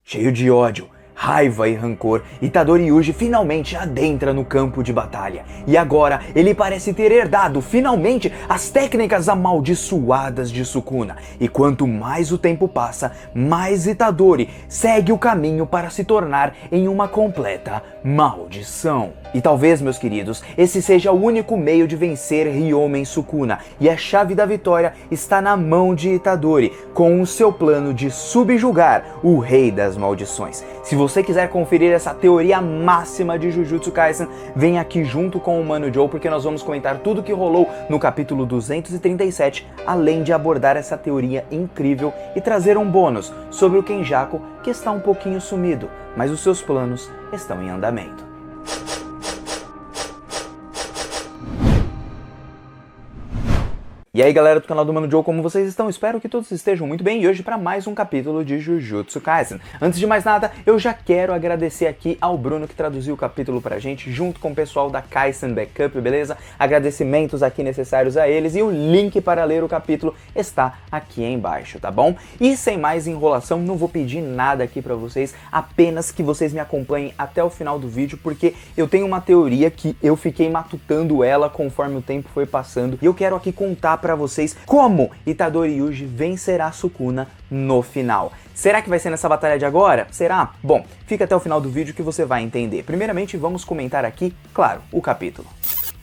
Cheio de ódio, raiva e rancor, Itadori Yuji finalmente adentra no campo de batalha. E agora ele parece ter herdado finalmente as técnicas amaldiçoadas de Sukuna. E quanto mais o tempo passa, mais Itadori segue o caminho para se tornar em uma completa maldição. E talvez, meus queridos, esse seja o único meio de vencer Ryomen Sukuna. E a chave da vitória está na mão de Itadori, com o seu plano de subjugar o Rei das Maldições. Se você quiser conferir essa teoria máxima de Jujutsu Kaisen, vem aqui junto com o Mano Joe, porque nós vamos comentar tudo que rolou no capítulo 237, além de abordar essa teoria incrível e trazer um bônus sobre o Kenjaku, que está um pouquinho sumido, mas os seus planos estão em andamento. E aí galera do canal do Mano Joe, como vocês estão? Espero que todos estejam muito bem e hoje para mais um capítulo de Jujutsu Kaisen. Antes de mais nada, eu já quero agradecer aqui ao Bruno que traduziu o capítulo pra gente, junto com o pessoal da Kaisen Backup, beleza? Agradecimentos aqui necessários a eles e o link para ler o capítulo está aqui embaixo, tá bom? E sem mais enrolação, não vou pedir nada aqui pra vocês, apenas que vocês me acompanhem até o final do vídeo, porque eu tenho uma teoria que eu fiquei matutando ela conforme o tempo foi passando e eu quero aqui contar para vocês como Itadori Yuji vencerá Sukuna no final. Será que vai ser nessa batalha de agora? Será? Bom, fica até o final do vídeo que você vai entender. Primeiramente, vamos comentar aqui, claro, o capítulo.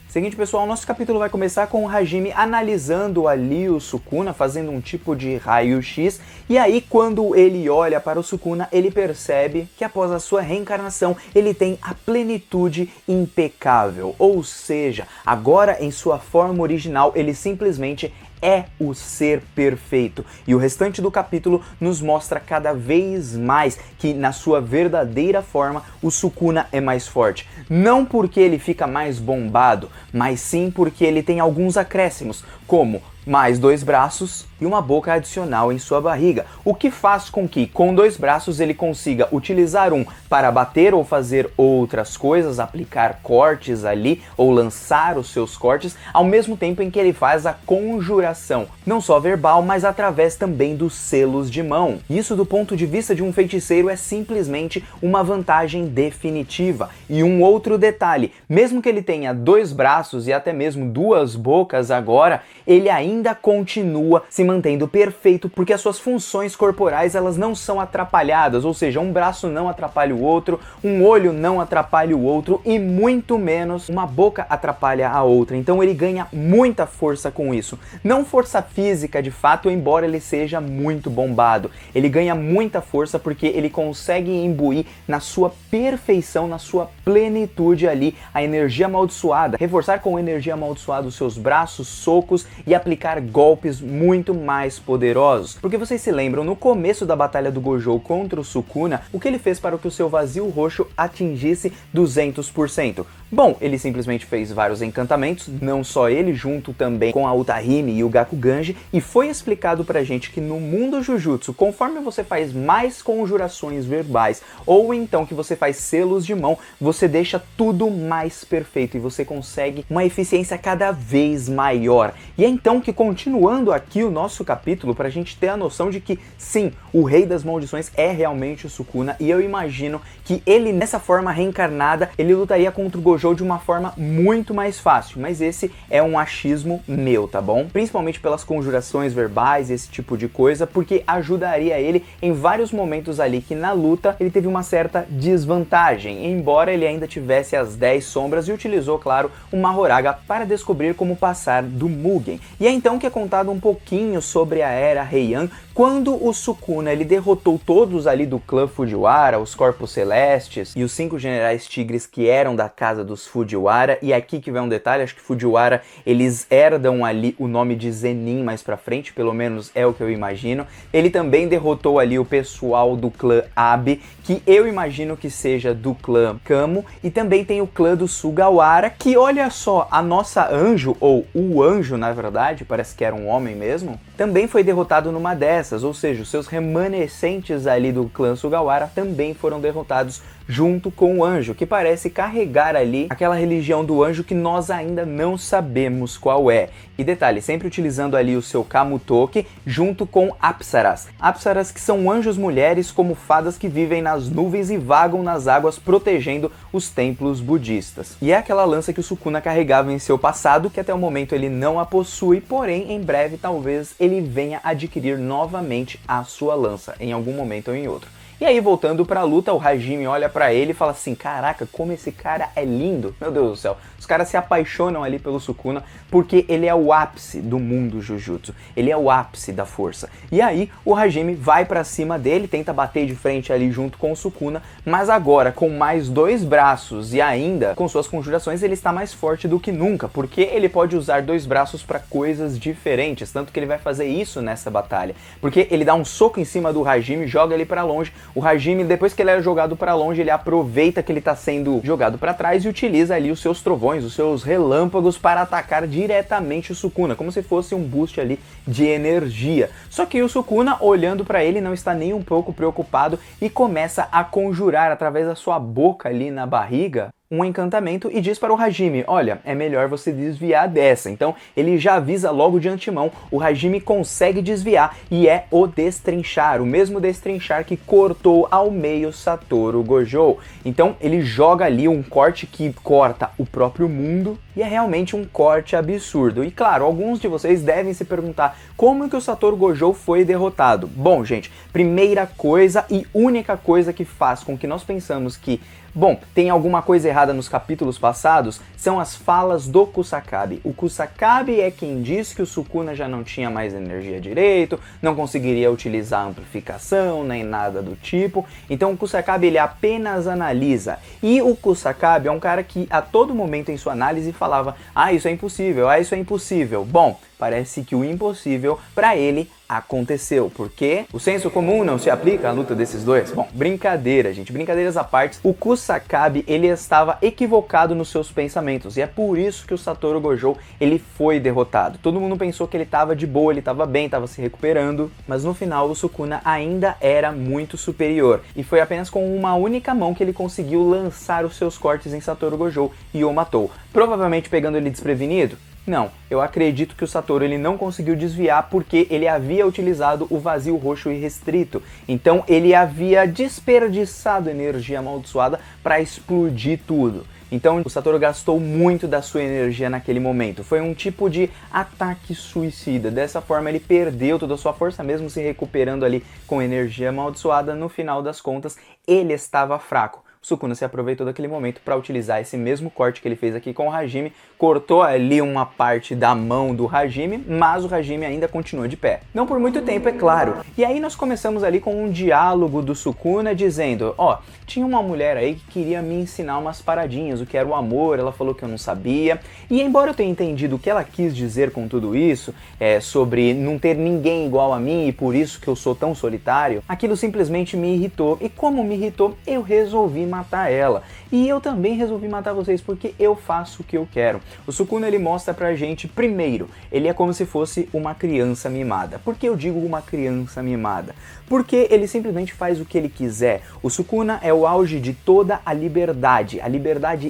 Seguinte, pessoal, nosso capítulo vai começar com o Hajime analisando ali o Sukuna, fazendo um tipo de raio-x, e aí quando ele olha para o Sukuna, ele percebe que após a sua reencarnação, ele tem a plenitude impecável, ou seja, agora em sua forma original, ele simplesmente é o ser perfeito. E o restante do capítulo nos mostra cada vez mais que na sua verdadeira forma o Sukuna é mais forte. Não porque ele fica mais bombado, mas sim porque ele tem alguns acréscimos, como mais 2 braços e uma boca adicional em sua barriga, o que faz com que com 2 braços ele consiga utilizar um para bater ou fazer outras coisas, aplicar cortes ali ou lançar os seus cortes, ao mesmo tempo em que ele faz a conjuração, não só verbal, mas através também dos selos de mão. Isso do ponto de vista de um feiticeiro é simplesmente uma vantagem definitiva. E um outro detalhe, mesmo que ele tenha 2 braços e até mesmo 2 bocas agora, ele ainda continua se mantendo perfeito porque as suas funções corporais elas não são atrapalhadas, ou seja, um braço não atrapalha o outro, um olho não atrapalha o outro e muito menos uma boca atrapalha a outra. Então ele ganha muita força com isso. Não força física de fato, embora ele seja muito bombado. Ele ganha muita força porque ele consegue imbuir na sua perfeição, na sua plenitude ali, a energia amaldiçoada, reforçar com energia amaldiçoada os seus braços, socos e aplicar golpes muito mais poderosos. Porque vocês se lembram, no começo da batalha do Gojo contra o Sukuna, o que ele fez para que o seu vazio roxo atingisse 200%? Bom, ele simplesmente fez vários encantamentos, não só ele, junto também com a Utahime e o Gakuganji, e foi explicado pra gente que no mundo Jujutsu, conforme você faz mais conjurações verbais, ou então que você faz selos de mão, você deixa tudo mais perfeito e você consegue uma eficiência cada vez maior. E é então que, continuando aqui o nosso capítulo, pra gente ter a noção de que sim, o Rei das Maldições é realmente o Sukuna, e eu imagino que ele, nessa forma reencarnada, ele lutaria contra o Gojo de uma forma muito mais fácil, mas esse é um achismo meu, tá bom? Principalmente pelas conjurações verbais, esse tipo de coisa, porque ajudaria ele em vários momentos ali que na luta ele teve uma certa desvantagem, embora ele ainda tivesse as 10 sombras e utilizou, claro, o Mahoraga para descobrir como passar do Mugen. E é então que é contado um pouquinho sobre a Era Heian, quando o Sukuna ele derrotou todos ali do clã Fujiwara, os Corpos Celestes e os 5 generais tigres que eram da casa dos Fujiwara, e aqui que vem um detalhe, acho que Fujiwara eles herdam ali o nome de Zenin mais pra frente, pelo menos é o que eu imagino. Ele também derrotou ali o pessoal do clã Abe, que eu imagino que seja do clã Kamo, e também tem o clã do Sugawara, que olha só, a nossa anjo, ou o anjo na verdade, parece que era um homem mesmo, também foi derrotado numa dessas, ou seja, os seus remanescentes ali do clã Sugawara também foram derrotados junto com o anjo, que parece carregar ali aquela religião do anjo que nós ainda não sabemos qual é. E detalhe, sempre utilizando ali o seu Kamutoki junto com Apsaras. Apsaras que são anjos mulheres como fadas que vivem nas nuvens e vagam nas águas protegendo os templos budistas. E é aquela lança que o Sukuna carregava em seu passado, que até o momento ele não a possui, porém em breve talvez ele venha adquirir novamente a sua lança, em algum momento ou em outro. E aí, voltando pra luta, o Hajime olha pra ele e fala assim, caraca, como esse cara é lindo, meu Deus do céu. Os caras se apaixonam ali pelo Sukuna porque ele é o ápice do mundo Jujutsu, ele é o ápice da força. E aí, o Hajime vai pra cima dele, tenta bater de frente ali junto com o Sukuna, mas agora, com mais 2 braços e ainda com suas conjurações, ele está mais forte do que nunca, porque ele pode usar 2 braços pra coisas diferentes, tanto que ele vai fazer isso nessa batalha, porque ele dá um soco em cima do Hajime, joga ele pra longe. O Hajime, depois que ele é jogado para longe, ele aproveita que ele está sendo jogado para trás e utiliza ali os seus trovões, os seus relâmpagos para atacar diretamente o Sukuna, como se fosse um boost ali de energia. Só que o Sukuna, olhando para ele, não está nem um pouco preocupado e começa a conjurar através da sua boca ali na barriga um encantamento e diz para o Hajime, olha, é melhor você desviar dessa. Então ele já avisa logo de antemão, o Hajime consegue desviar e é o destrinchar, o mesmo destrinchar que cortou ao meio Satoru Gojo. Então ele joga ali um corte que corta o próprio mundo e é realmente um corte absurdo. E claro, alguns de vocês devem se perguntar como que o Satoru Gojo foi derrotado. Bom, gente, primeira coisa e única coisa que faz com que nós pensamos que bom, tem alguma coisa errada nos capítulos passados, são as falas do Kusakabe. O Kusakabe é quem diz que o Sukuna já não tinha mais energia direito, não conseguiria utilizar a amplificação, nem nada do tipo. Então o Kusakabe ele apenas analisa. E o Kusakabe é um cara que a todo momento em sua análise falava, ah, isso é impossível, ah, isso é impossível. Bom, parece que o impossível para ele aconteceu, porque o senso comum não se aplica à luta desses dois. Bom, brincadeira, gente, brincadeiras à parte, o Kusakabe, ele estava equivocado nos seus pensamentos, e é por isso que o Satoru Gojo, ele foi derrotado. Todo mundo pensou que ele estava de boa, ele estava bem, estava se recuperando, mas no final o Sukuna ainda era muito superior, e foi apenas com uma única mão que ele conseguiu lançar os seus cortes em Satoru Gojo e o matou. Provavelmente pegando ele desprevenido? Não, eu acredito que o Satoru ele não conseguiu desviar porque ele havia utilizado o vazio roxo irrestrito. Então ele havia desperdiçado energia amaldiçoada para explodir tudo. Então o Satoru gastou muito da sua energia naquele momento. Foi um tipo de ataque suicida. Dessa forma ele perdeu toda a sua força, mesmo se recuperando ali com energia amaldiçoada. No final das contas, ele estava fraco. Sukuna se aproveitou daquele momento para utilizar esse mesmo corte que ele fez aqui com o Hajime, cortou ali uma parte da mão do Hajime, mas o Hajime ainda continua de pé. Não por muito tempo, é claro. E aí nós começamos ali com um diálogo do Sukuna dizendo, ó, tinha uma mulher aí que queria me ensinar umas paradinhas, o que era o amor, ela falou que eu não sabia, e embora eu tenha entendido o que ela quis dizer com tudo isso, sobre não ter ninguém igual a mim e por isso que eu sou tão solitário, aquilo simplesmente me irritou, e como me irritou, eu resolvi matar ela. E eu também resolvi matar vocês porque eu faço o que eu quero. O Sukuna ele mostra pra gente, primeiro, ele é como se fosse uma criança mimada. Por que eu digo uma criança mimada? Porque ele simplesmente faz o que ele quiser. O Sukuna é o auge de toda a liberdade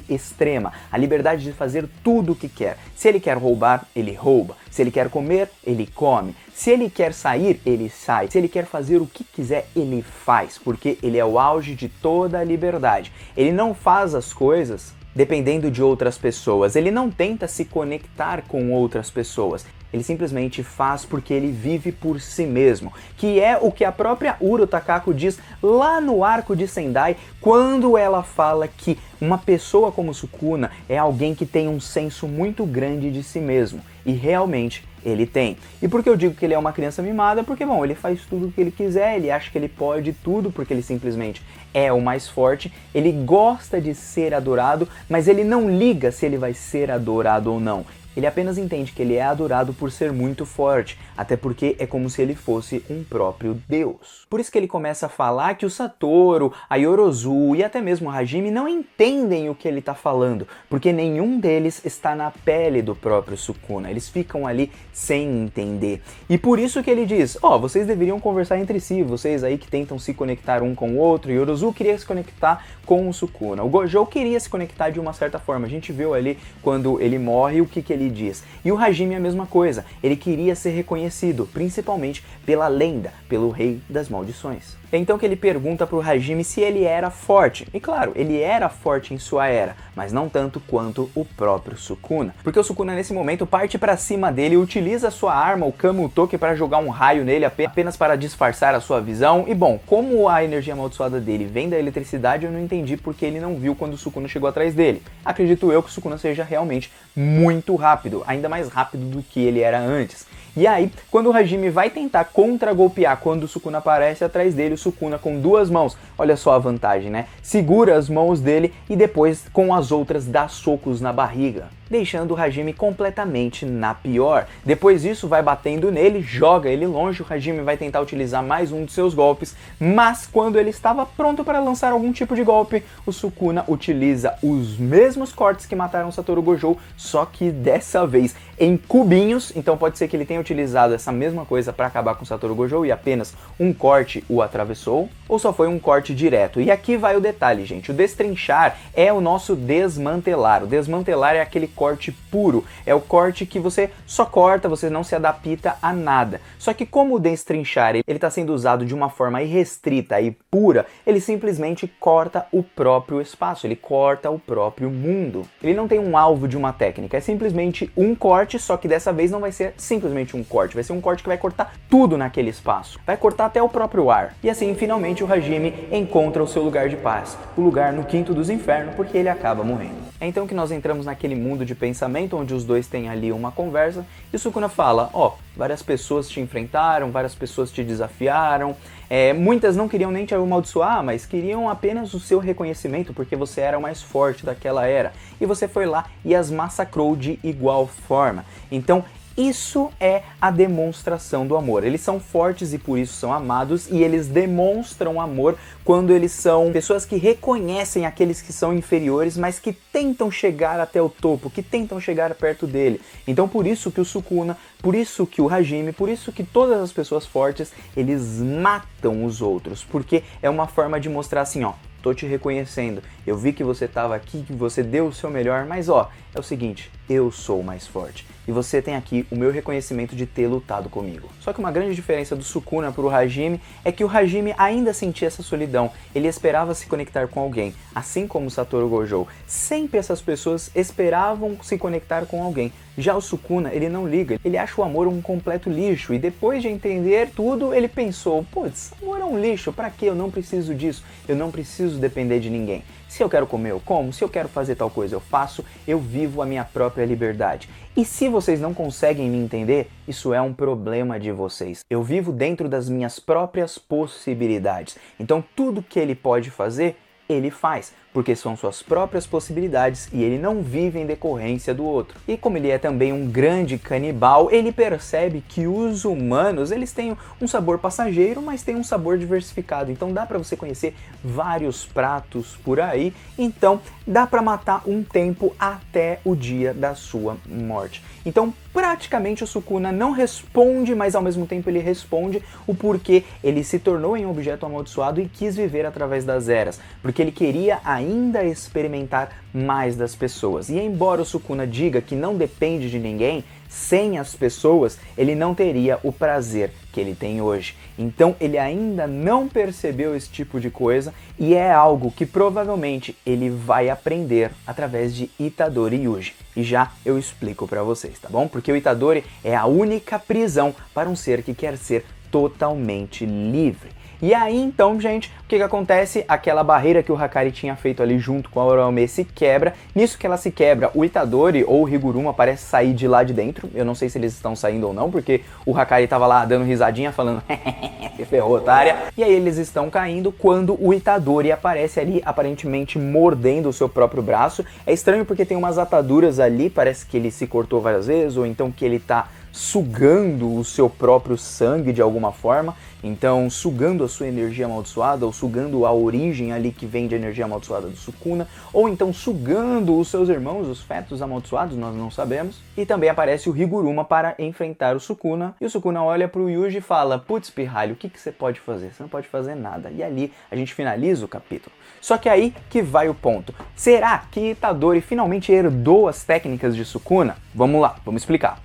extrema, a liberdade de fazer tudo o que quer. Se ele quer roubar, ele rouba. Se ele quer comer, ele come. Se ele quer sair, ele sai. Se ele quer fazer o que quiser, ele faz, porque ele é o auge de toda a liberdade. Ele não faz as coisas dependendo de outras pessoas. Ele não tenta se conectar com outras pessoas. Ele simplesmente faz porque ele vive por si mesmo, que é o que a própria Uro Takako diz lá no arco de Sendai, quando ela fala que uma pessoa como Sukuna é alguém que tem um senso muito grande de si mesmo, e realmente ele tem. E por que eu digo que ele é uma criança mimada? Porque, bom, ele faz tudo o que ele quiser, ele acha que ele pode tudo, porque ele simplesmente é o mais forte, ele gosta de ser adorado, mas ele não liga se ele vai ser adorado ou não. Ele apenas entende que ele é adorado por ser muito forte, até porque é como se ele fosse um próprio deus. Por isso que ele começa a falar que o Satoru, a Yorozu e até mesmo o Hajime não entendem o que ele está falando, porque nenhum deles está na pele do próprio Sukuna. Eles ficam ali sem entender. E por isso que ele diz, vocês deveriam conversar entre si, vocês aí que tentam se conectar um com o outro. Yorozu queria se conectar com o Sukuna. O Gojo queria se conectar de uma certa forma. A gente viu ali quando ele morre o que ele diz. E o Hajime é a mesma coisa. Ele queria ser reconhecido, principalmente pela lenda, pelo rei das maldições. É então que ele pergunta pro Hajime se ele era forte. E claro, ele era forte em sua era, mas não tanto quanto o próprio Sukuna. Porque o Sukuna nesse momento parte pra cima dele e utiliza sua arma, o Kamutoki, para jogar um raio nele apenas para disfarçar a sua visão. E bom, como a energia amaldiçoada dele vem da eletricidade, eu não entendi porque ele não viu quando o Sukuna chegou atrás dele. Acredito eu que o Sukuna seja realmente muito rápido, ainda mais rápido do que ele era antes. E aí, quando o Hajime vai tentar contra-golpear quando o Sukuna aparece atrás dele, o Sukuna com duas mãos, olha só a vantagem, né? Segura as mãos dele e depois com as outras dá socos na barriga, deixando o Hajime completamente na pior. Depois disso vai batendo nele, joga ele longe, o Hajime vai tentar utilizar mais um de seus golpes, mas quando ele estava pronto para lançar algum tipo de golpe, o Sukuna utiliza os mesmos cortes que mataram Satoru Gojo, só que dessa vez em cubinhos. Então pode ser que ele tenha utilizado essa mesma coisa para acabar com Satoru Gojo e apenas um corte o atravessou, ou só foi um corte direto. E aqui vai o detalhe, gente, o destrinchar é o nosso desmantelar. O desmantelar é aquele corte puro, é o corte que você só corta, você não se adapta a nada. Só que como o destrinchar ele está sendo usado de uma forma irrestrita e pura, ele simplesmente corta o próprio espaço, ele corta o próprio mundo. Ele não tem um alvo de uma técnica, é simplesmente um corte, só que dessa vez não vai ser simplesmente um corte, vai ser um corte que vai cortar tudo naquele espaço, vai cortar até o próprio ar. E assim, finalmente o Hajime encontra o seu lugar de paz, o lugar no quinto dos infernos, porque ele acaba morrendo. É então que nós entramos naquele mundo de pensamento, onde os dois têm ali uma conversa, e o Sukuna fala, várias pessoas te enfrentaram, várias pessoas te desafiaram, muitas não queriam nem te amaldiçoar, mas queriam apenas o seu reconhecimento, porque você era o mais forte daquela era, e você foi lá e as massacrou de igual forma. Então, isso é a demonstração do amor. Eles são fortes e por isso são amados, e eles demonstram amor quando eles são pessoas que reconhecem aqueles que são inferiores, mas que tentam chegar até o topo, que tentam chegar perto dele. Então por isso que o Sukuna, por isso que o Hajime, por isso que todas as pessoas fortes, eles matam os outros, porque é uma forma de mostrar assim, tô te reconhecendo, eu vi que você estava aqui, que você deu o seu melhor, mas é o seguinte, eu sou o mais forte. E você tem aqui o meu reconhecimento de ter lutado comigo. Só que uma grande diferença do Sukuna para o Hajime é que o Hajime ainda sentia essa solidão. Ele esperava se conectar com alguém, assim como o Satoru Gojo. Sempre essas pessoas esperavam se conectar com alguém. Já o Sukuna, ele não liga, ele acha o amor um completo lixo. E depois de entender tudo, ele pensou, putz, amor é um lixo, pra quê? Eu não preciso disso, eu não preciso depender de ninguém. Se eu quero comer, eu como. Se eu quero fazer tal coisa, eu faço. Eu vivo a minha própria liberdade. E se vocês não conseguem me entender, isso é um problema de vocês. Eu vivo dentro das minhas próprias possibilidades. Então tudo que ele pode fazer, ele faz, porque são suas próprias possibilidades e ele não vive em decorrência do outro. E como ele é também um grande canibal, ele percebe que os humanos, eles têm um sabor passageiro, mas têm um sabor diversificado. Então dá para você conhecer vários pratos por aí, então dá para matar um tempo até o dia da sua morte. Então praticamente o Sukuna não responde, mas ao mesmo tempo ele responde o porquê ele se tornou em um objeto amaldiçoado e quis viver através das eras, porque ele queria ainda experimentar mais das pessoas. E embora o Sukuna diga que não depende de ninguém, sem as pessoas ele não teria o prazer que ele tem hoje. Então ele ainda não percebeu esse tipo de coisa e é algo que provavelmente ele vai aprender através de Itadori Yuji. E já eu explico para vocês, tá bom? Porque o Itadori é a única prisão para um ser que quer ser totalmente livre. E aí então, gente, o que acontece? Aquela barreira que o Hakari tinha feito ali junto com a Uraume se quebra. Nisso que ela se quebra, o Itadori ou o Higuruma parece sair de lá de dentro. Eu não sei se eles estão saindo ou não, porque o Hakari tava lá dando risadinha falando se ferrou, otária. E aí eles estão caindo quando o Itadori aparece ali, aparentemente mordendo o seu próprio braço. É estranho porque tem umas ataduras ali, parece que ele se cortou várias vezes, ou então que ele tá sugando o seu próprio sangue de alguma forma, então sugando a sua energia amaldiçoada, ou sugando a origem ali que vem de energia amaldiçoada do Sukuna, ou então sugando os seus irmãos, os fetos amaldiçoados, nós não sabemos. E também aparece o Higuruma para enfrentar o Sukuna, e o Sukuna olha pro Yuji e fala: putz, pirralho, o que você pode fazer? Você não pode fazer nada. E ali a gente finaliza o capítulo. Só que aí que vai o ponto. Será que Itadori finalmente herdou as técnicas de Sukuna? Vamos lá, vamos explicar.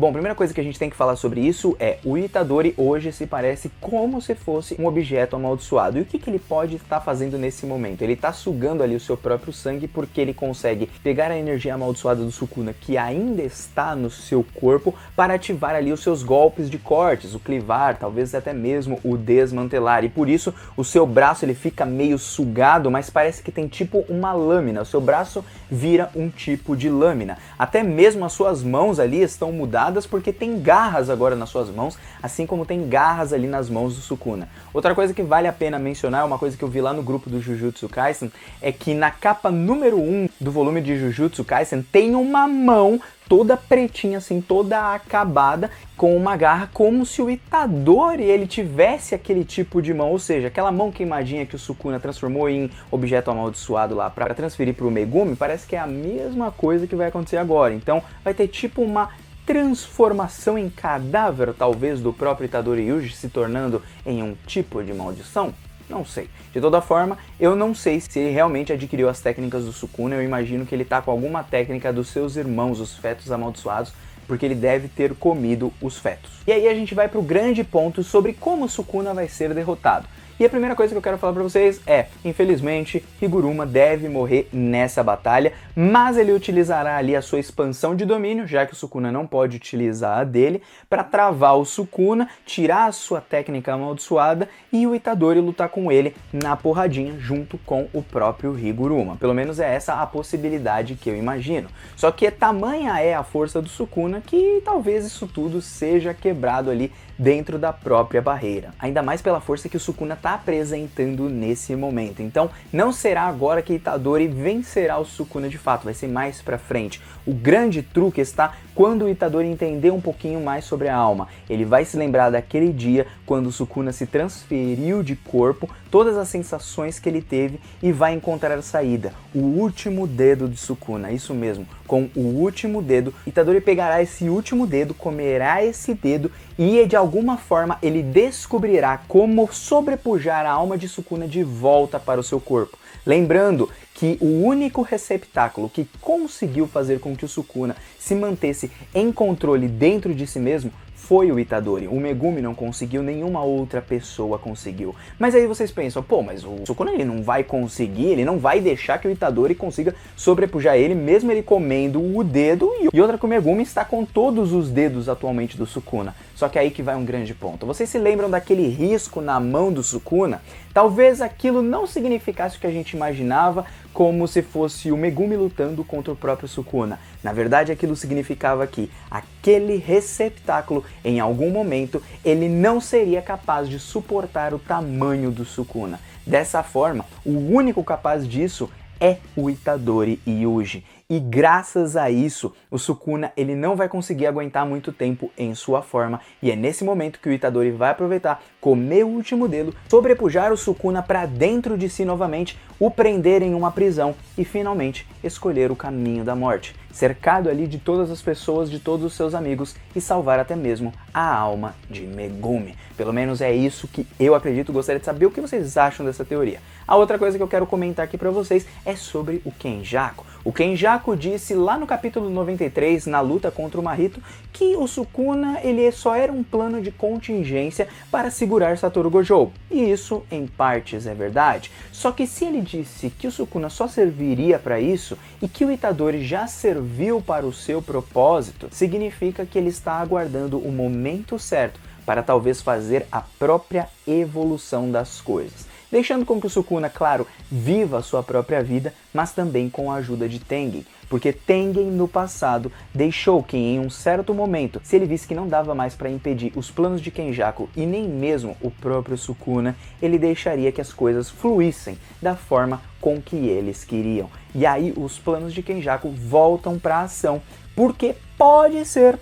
Bom, a primeira coisa que a gente tem que falar sobre isso é o Itadori hoje se parece como se fosse um objeto amaldiçoado. E o que ele pode estar fazendo nesse momento? Ele está sugando ali o seu próprio sangue porque ele consegue pegar a energia amaldiçoada do Sukuna que ainda está no seu corpo para ativar ali os seus golpes de cortes, o clivar, talvez até mesmo o desmantelar. E por isso o seu braço ele fica meio sugado, mas parece que tem tipo uma lâmina. O seu braço vira um tipo de lâmina. Até mesmo as suas mãos ali estão mudadas porque tem garras agora nas suas mãos, assim como tem garras ali nas mãos do Sukuna. Outra coisa que vale a pena mencionar, uma coisa que eu vi lá no grupo do Jujutsu Kaisen, é que na capa número 1 do volume de Jujutsu Kaisen tem uma mão toda pretinha assim, toda acabada, com uma garra, como se o Itadori ele tivesse aquele tipo de mão, ou seja, aquela mão queimadinha que o Sukuna transformou em objeto amaldiçoado lá para transferir para o Megumi, parece que é a mesma coisa que vai acontecer agora. Então vai ter tipo uma transformação em cadáver, talvez, do próprio Itadori Yuji se tornando em um tipo de maldição? Não sei. De toda forma, eu não sei se ele realmente adquiriu as técnicas do Sukuna. Eu imagino que ele tá com alguma técnica dos seus irmãos, os fetos amaldiçoados, porque ele deve ter comido os fetos. E aí a gente vai pro grande ponto sobre como o Sukuna vai ser derrotado. E a primeira coisa que eu quero falar pra vocês é, infelizmente, Higuruma deve morrer nessa batalha, mas ele utilizará ali a sua expansão de domínio, já que o Sukuna não pode utilizar a dele, para travar o Sukuna, tirar a sua técnica amaldiçoada e o Itadori lutar com ele na porradinha junto com o próprio Higuruma. Pelo menos é essa a possibilidade que eu imagino. Só que tamanha é a força do Sukuna que talvez isso tudo seja quebrado ali dentro da própria barreira. Ainda mais pela força que o Sukuna está apresentando nesse momento. Então não será agora que Itadori vencerá o Sukuna de fato, vai ser mais pra frente. O grande truque está quando o Itadori entender um pouquinho mais sobre a alma. Ele vai se lembrar daquele dia quando o Sukuna se transferiu de corpo, todas as sensações que ele teve e vai encontrar a saída. O último dedo de Sukuna, isso mesmo. Com o último dedo, Itadori pegará esse último dedo, comerá esse dedo e de alguma forma ele descobrirá como sobrepujar a alma de Sukuna de volta para o seu corpo. Lembrando que o único receptáculo que conseguiu fazer com que o Sukuna se mantesse em controle dentro de si mesmo foi o Itadori. O Megumi não conseguiu, nenhuma outra pessoa conseguiu. Mas aí vocês pensam, pô, mas o Sukuna ele não vai conseguir, ele não vai deixar que o Itadori consiga sobrepujar ele, mesmo ele comendo o dedo. E outra que o Megumi está com todos os dedos atualmente do Sukuna. Só que aí que vai um grande ponto. Vocês se lembram daquele risco na mão do Sukuna? Talvez aquilo não significasse o que a gente imaginava, como se fosse o Megumi lutando contra o próprio Sukuna. Na verdade, aquilo significava que aquele receptáculo, em algum momento, ele não seria capaz de suportar o tamanho do Sukuna. Dessa forma, o único capaz disso é o Itadori Yuji. E graças a isso, o Sukuna ele não vai conseguir aguentar muito tempo em sua forma. E é nesse momento que o Itadori vai aproveitar, comer o último dedo, sobrepujar o Sukuna para dentro de si novamente, o prender em uma prisão e finalmente escolher o caminho da morte. Cercado ali de todas as pessoas, de todos os seus amigos e salvar até mesmo a alma de Megumi. Pelo menos é isso que eu acredito. Gostaria de saber o que vocês acham dessa teoria. A outra coisa que eu quero comentar aqui para vocês é sobre o Kenjaku. O Kenjaku disse lá no capítulo 93, na luta contra o Mahito, que o Sukuna ele só era um plano de contingência para segurar Satoru Gojo. E isso, em partes, é verdade. Só que se ele disse que o Sukuna só serviria para isso e que o Itadori já serviu para o seu propósito, significa que ele está aguardando o momento certo para talvez fazer a própria evolução das coisas, deixando com que o Sukuna, claro, viva a sua própria vida, mas também com a ajuda de Tengen, porque Tengen no passado deixou que em um certo momento, se ele visse que não dava mais para impedir os planos de Kenjaku e nem mesmo o próprio Sukuna, ele deixaria que as coisas fluíssem da forma com que eles queriam. E aí os planos de Kenjaku voltam para a ação, porque pode ser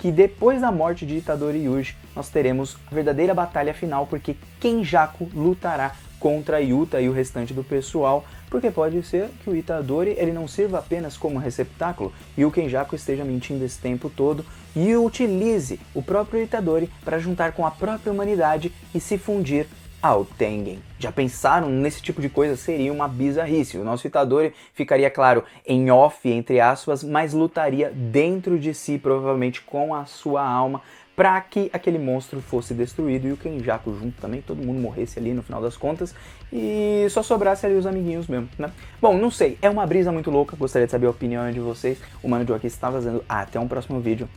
que depois da morte de Itadori Yuji, nós teremos a verdadeira batalha final, porque Kenjaku lutará contra Yuta e o restante do pessoal, porque pode ser que o Itadori ele não sirva apenas como receptáculo e o Kenjaku esteja mentindo esse tempo todo e utilize o próprio Itadori para juntar com a própria humanidade e se fundir ao Tengen. Já pensaram nesse tipo de coisa? Seria uma bizarrice. O nosso Itadori ficaria, claro, em off, entre aspas, mas lutaria dentro de si, provavelmente com a sua alma, para que aquele monstro fosse destruído e o Kenjaku junto também, todo mundo morresse ali no final das contas e só sobrasse ali os amiguinhos mesmo, né? Bom, não sei, é uma brisa muito louca, gostaria de saber a opinião de vocês. O Mano Joe aqui está fazendo. Até um próximo vídeo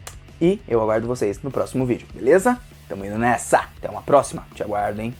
e eu aguardo vocês no próximo vídeo, beleza? Tamo indo nessa, até uma próxima, te aguardo, hein?